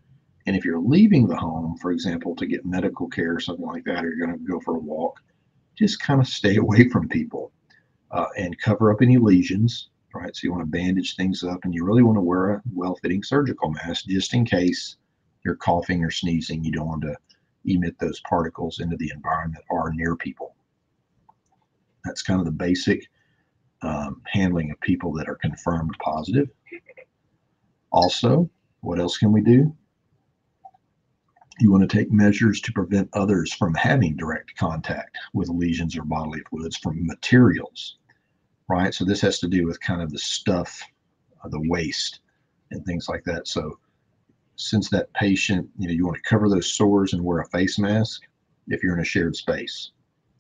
And if you're leaving the home, for example, to get medical care or something like that, or you're going to go for a walk, just kind of stay away from people and cover up any lesions, right? So you want to bandage things up, and you really want to wear a well-fitting surgical mask just in case you're coughing or sneezing. You don't want to emit those particles into the environment or near people. That's kind of the basic handling of people that are confirmed positive. Also, what else can we do? You want to take measures to prevent others from having direct contact with lesions or bodily fluids from materials, right? So this has to do with kind of the stuff, the waste and things like that. So since that patient, you want to cover those sores and wear a face mask if you're in a shared space,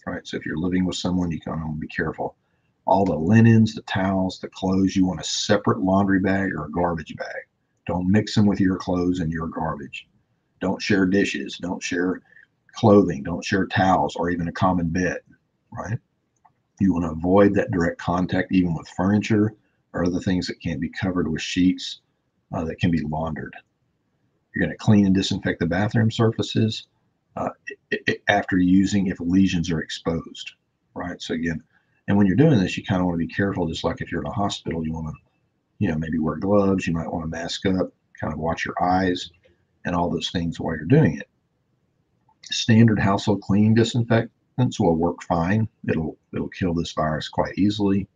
right? So if you're living with someone, you kind of want to be careful. All the linens, the towels, the clothes, you want a separate laundry bag or a garbage bag. Don't mix them with your clothes and your garbage. Don't share dishes. Don't share clothing. Don't share towels or even a common bed, right? You want to avoid that direct contact even with furniture or other things that can't be covered with sheets that can be laundered. You're going to clean and disinfect the bathroom surfaces after using if lesions are exposed, right? So again, and when you're doing this, you kind of want to be careful, just like if you're in a hospital, you want to, maybe wear gloves, you might want to mask up, kind of watch your eyes and all those things while you're doing it. Standard household cleaning disinfectants will work fine. It'll kill this virus quite easily.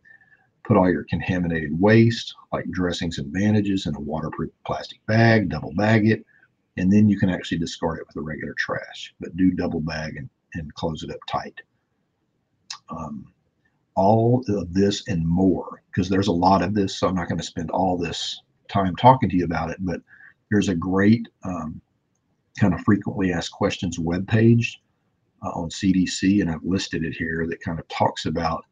Put all your contaminated waste, like dressings and bandages, in a waterproof plastic bag, double bag it, and then you can actually discard it with a regular trash, but do double bag and close it up tight. All of this and more, because there's a lot of this, so I'm not going to spend all this time talking to you about it, but there's a great kind of frequently asked questions webpage on CDC, and I've listed it here, that kind of talks about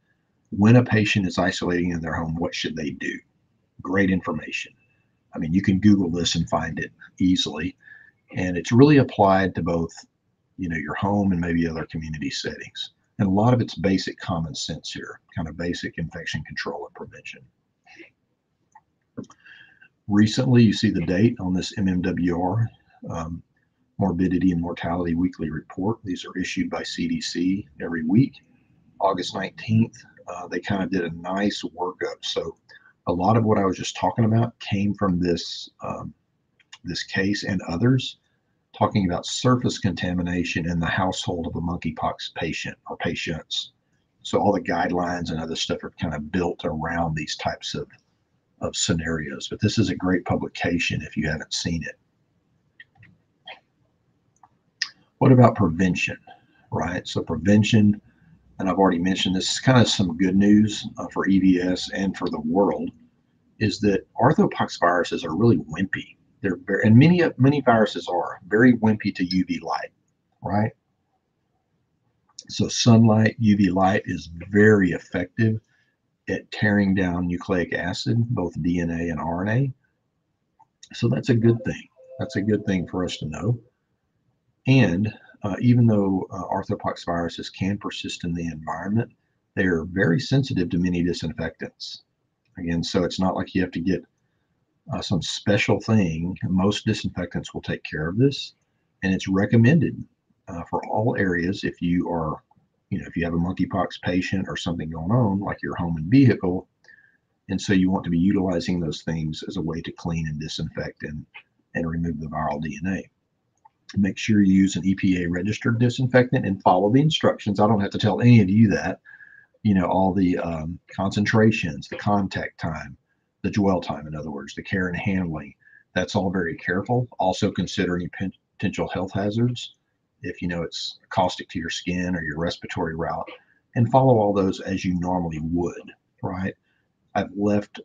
when a patient is isolating in their home, what should they do? Great information. I mean, you can Google this and find it easily, and it's really applied to both, your home and maybe other community settings. And a lot of it's basic common sense here, kind of basic infection control and prevention. Recently, you see the date on this Mmwr, Morbidity and Mortality Weekly Report. These are issued by CDC every week. August 19th, they kind of did a nice workup. So a lot of what I was just talking about came from this, this case and others, talking about surface contamination in the household of a monkeypox patient or patients. So all the guidelines and other stuff are kind of built around these types of scenarios. But this is a great publication if you haven't seen it. What about prevention, right? So prevention, and I've already mentioned this, is kind of some good news for EVS and for the world, is that orthopox viruses are really wimpy. They're very, and many viruses are very wimpy to UV light, right? So sunlight, UV light is very effective at tearing down nucleic acid, both DNA and RNA. So that's a good thing. That's a good thing for us to know. And even though orthopox viruses can persist in the environment, they're very sensitive to many disinfectants. Again, so it's not like you have to get some special thing. Most disinfectants will take care of this, and it's recommended for all areas if you are, if you have a monkeypox patient or something going on, like your home and vehicle, and so you want to be utilizing those things as a way to clean and disinfect and remove the viral DNA. Make sure you use an EPA registered disinfectant and follow the instructions. I don't have to tell any of you that, all the concentrations, the contact time, the dwell time, in other words, the care and handling, that's all very careful. Also consider any potential health hazards if it's caustic to your skin or your respiratory route, and follow all those as you normally would, right? I've left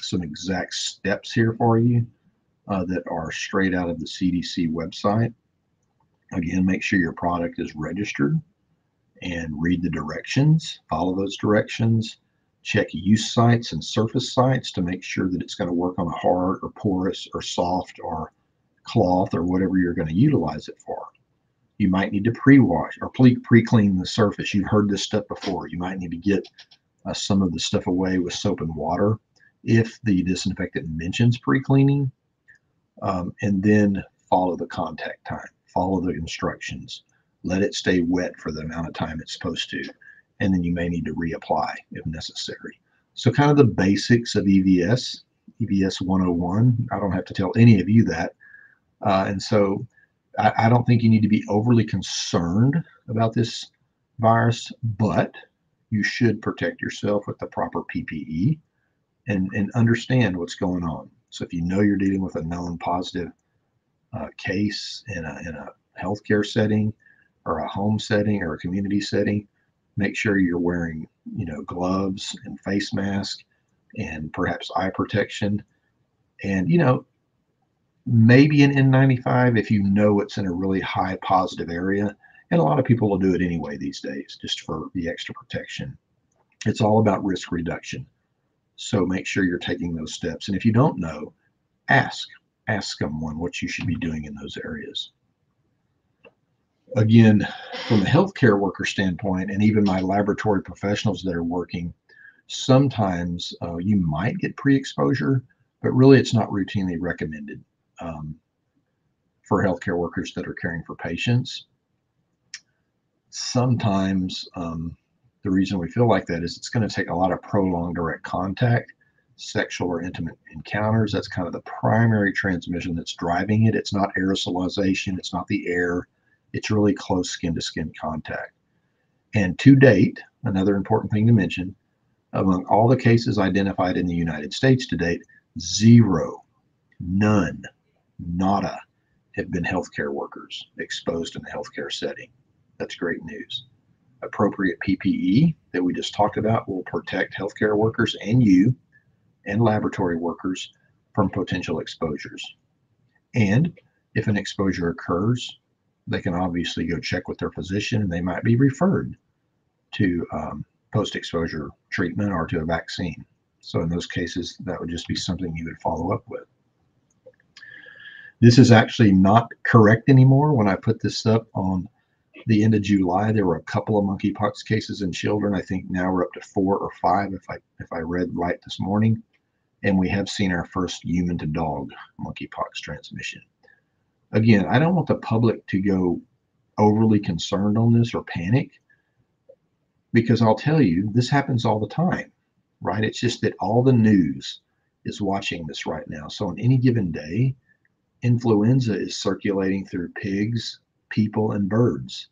some exact steps here for you that are straight out of the CDC website. Again, make sure your product is registered and read the directions, follow those directions, check use sites and surface sites to make sure that it's going to work on a hard or porous or soft or cloth or whatever you're going to utilize it for. You might need to pre-wash or pre-clean the surface. You've heard this stuff before. You might need to get some of the stuff away with soap and water if the disinfectant mentions pre-cleaning, and then follow the contact time, follow the instructions, let it stay wet for the amount of time it's supposed to, and then you may need to reapply if necessary. So kind of the basics of EVS 101. I don't have to tell any of you that. And so I don't think you need to be overly concerned about this virus, but you should protect yourself with the proper PPE and understand what's going on. So if you know you're dealing with a known positive case in a healthcare setting or a home setting or a community setting, make sure you're wearing, gloves and face mask and perhaps eye protection, and, maybe an N95 if you know it's in a really high positive area. And a lot of people will do it anyway these days, just for the extra protection. It's all about risk reduction. So make sure you're taking those steps. And if you don't know, ask someone what you should be doing in those areas. Again, from a healthcare worker standpoint, and even my laboratory professionals that are working, sometimes you might get pre-exposure, but really it's not routinely recommended for healthcare workers that are caring for patients. Sometimes the reason we feel like that is it's going to take a lot of prolonged direct contact, sexual or intimate encounters. That's kind of the primary transmission that's driving it. It's not aerosolization. It's not the air. It's really close skin-to-skin contact. And to date, another important thing to mention, among all the cases identified in the United States to date, zero, none, nada, have been healthcare workers exposed in the healthcare setting. That's great news. Appropriate PPE that we just talked about will protect healthcare workers and you and laboratory workers from potential exposures. And if an exposure occurs, they can obviously go check with their physician and they might be referred to post-exposure treatment or to a vaccine. So in those cases, that would just be something you would follow up with. This is actually not correct anymore. When I put this up on the end of July, there were a couple of monkeypox cases in children. I think now we're up to 4 or 5, if I read right this morning. And we have seen our first human to dog monkeypox transmission. Again, I don't want the public to go overly concerned on this or panic, because I'll tell you, this happens all the time, right? It's just that all the news is watching this right now. So on any given day, influenza is circulating through pigs, people, and birds.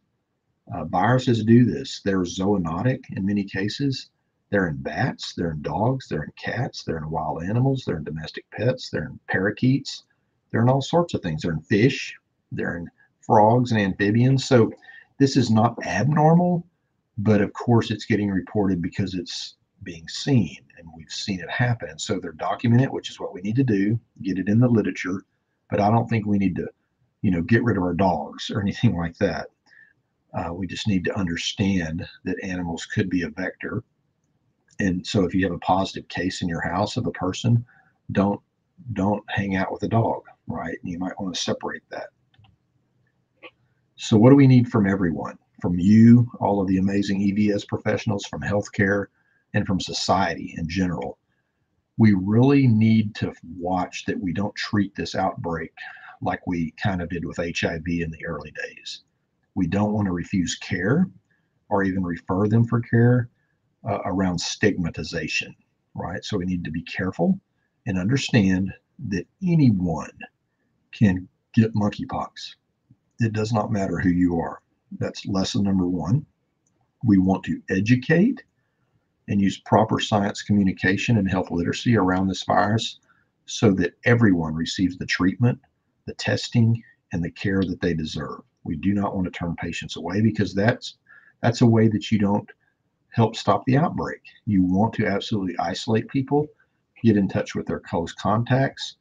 Viruses do this. They're zoonotic in many cases. They're in bats, they're in dogs, they're in cats, they're in wild animals, they're in domestic pets, they're in parakeets, they're in all sorts of things. They're in fish, they're in frogs and amphibians. So this is not abnormal, but of course it's getting reported because it's being seen and we've seen it happen. And so they're documenting it, which is what we need to do, get it in the literature. But I don't think we need to, get rid of our dogs or anything like that. We just need to understand that animals could be a vector. And so if you have a positive case in your house of a person, don't hang out with a dog, right? You might want to separate that. So what do we need from everyone? From you, all of the amazing EVS professionals, from healthcare, and from society in general. We really need to watch that we don't treat this outbreak like we kind of did with HIV in the early days. We don't want to refuse care or even refer them for care around stigmatization, right? So we need to be careful and understand that anyone can get monkeypox. It does not matter who you are. That's lesson number one. We want to educate and use proper science communication and health literacy around this virus so that everyone receives the treatment, the testing, and the care that they deserve. We do not want to turn patients away, because that's a way that you don't help stop the outbreak. You want to absolutely isolate people, get in touch with their close contacts,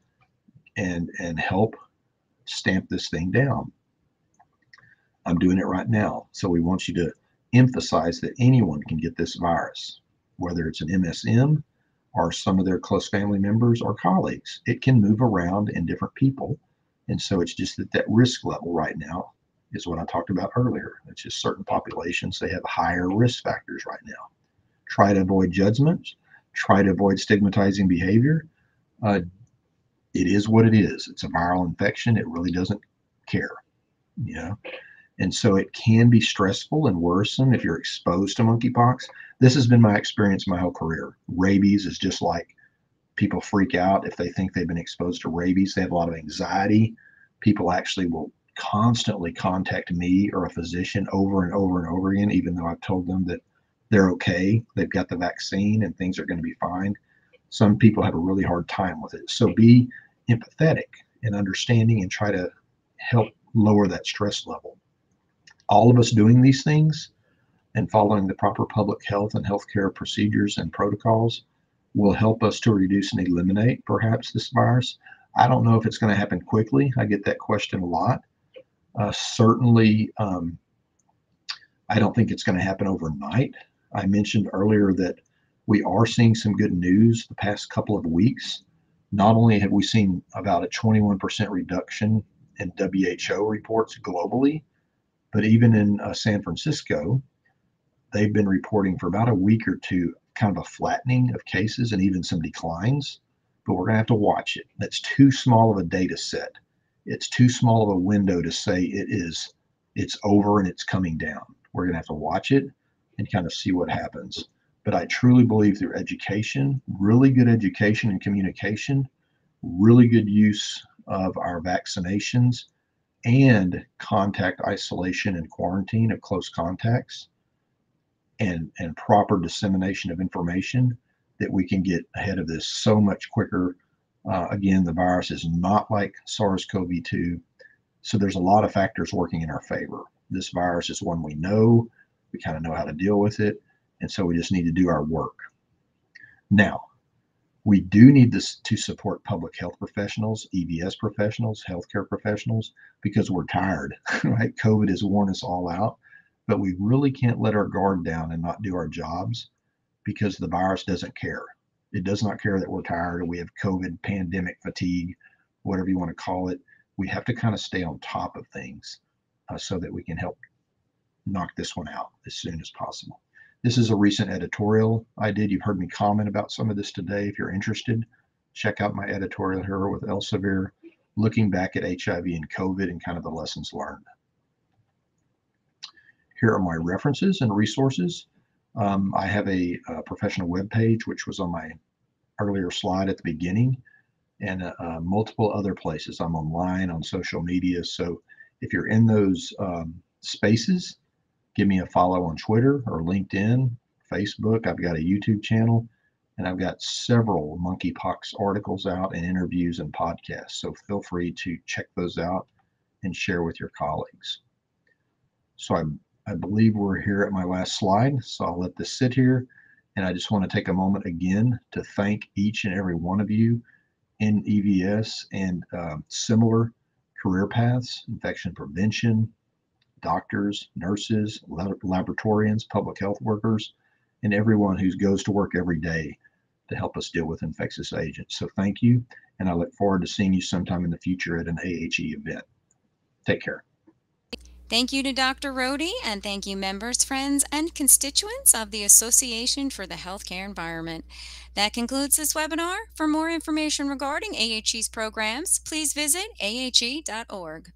and help stamp this thing down. I'm doing it right now. So we want you to emphasize that anyone can get this virus, whether it's an MSM or some of their close family members or colleagues. It can move around in different people. And so it's just that risk level right now is what I talked about earlier. It's just certain populations, they have higher risk factors right now. Try to avoid judgments, try to avoid stigmatizing behavior. It is what it is. It's a viral infection. It really doesn't care, And so it can be stressful and worrisome if you're exposed to monkeypox. This has been my experience my whole career. Rabies is just like, people freak out if they think they've been exposed to rabies. They have a lot of anxiety. People actually will constantly contact me or a physician over and over and over again, even though I've told them that they're okay, they've got the vaccine and things are going to be fine. Some people have a really hard time with it. So be empathetic and understanding and try to help lower that stress level. All of us doing these things and following the proper public health and healthcare procedures and protocols will help us to reduce and eliminate perhaps this virus. I don't know if it's going to happen quickly. I get that question a lot. Certainly, I don't think it's going to happen overnight. I mentioned earlier that we are seeing some good news the past couple of weeks. Not only have we seen about a 21% reduction in WHO reports globally, but even in San Francisco, they've been reporting for about a week or two kind of a flattening of cases and even some declines, but we're going to have to watch it. That's too small of a data set. It's too small of a window to say it's over and it's coming down. We're going to have to watch it and kind of see what happens. But I truly believe through education, really good education and communication, really good use of our vaccinations, and contact isolation and quarantine of close contacts, and proper dissemination of information, that we can get ahead of this so much quicker. Again, the virus is not like SARS-CoV-2. So there's a lot of factors working in our favor. This virus is one we know. We kind of know how to deal with it. And so we just need to do our work. Now, we do need this to support public health professionals, EVS professionals, healthcare professionals, because we're tired, right? COVID has worn us all out, but we really can't let our guard down and not do our jobs because the virus doesn't care. It does not care that we're tired or we have COVID, pandemic fatigue, whatever you want to call it. We have to kind of stay on top of things so that we can help knock this one out as soon as possible. This is a recent editorial I did. You've heard me comment about some of this today. If you're interested, check out my editorial here with Elsevier, looking back at HIV and COVID and kind of the lessons learned. Here are my references and resources. I have a professional webpage, which was on my earlier slide at the beginning, and multiple other places. I'm online on social media. So if you're in those spaces, give me a follow on Twitter or LinkedIn, Facebook. I've got a YouTube channel, and I've got several monkeypox articles out and interviews and podcasts. So feel free to check those out and share with your colleagues. So I believe we're here at my last slide. So I'll let this sit here. And I just want to take a moment again to thank each and every one of you in EVS and similar career paths, infection prevention, doctors, nurses, laboratorians, public health workers, and everyone who goes to work every day to help us deal with infectious agents. So thank you, and I look forward to seeing you sometime in the future at an AHE event. Take care. Thank you to Dr. Rohde, and thank you members, friends, and constituents of the Association for the Healthcare Environment. That concludes this webinar. For more information regarding AHE's programs, please visit ahe.org.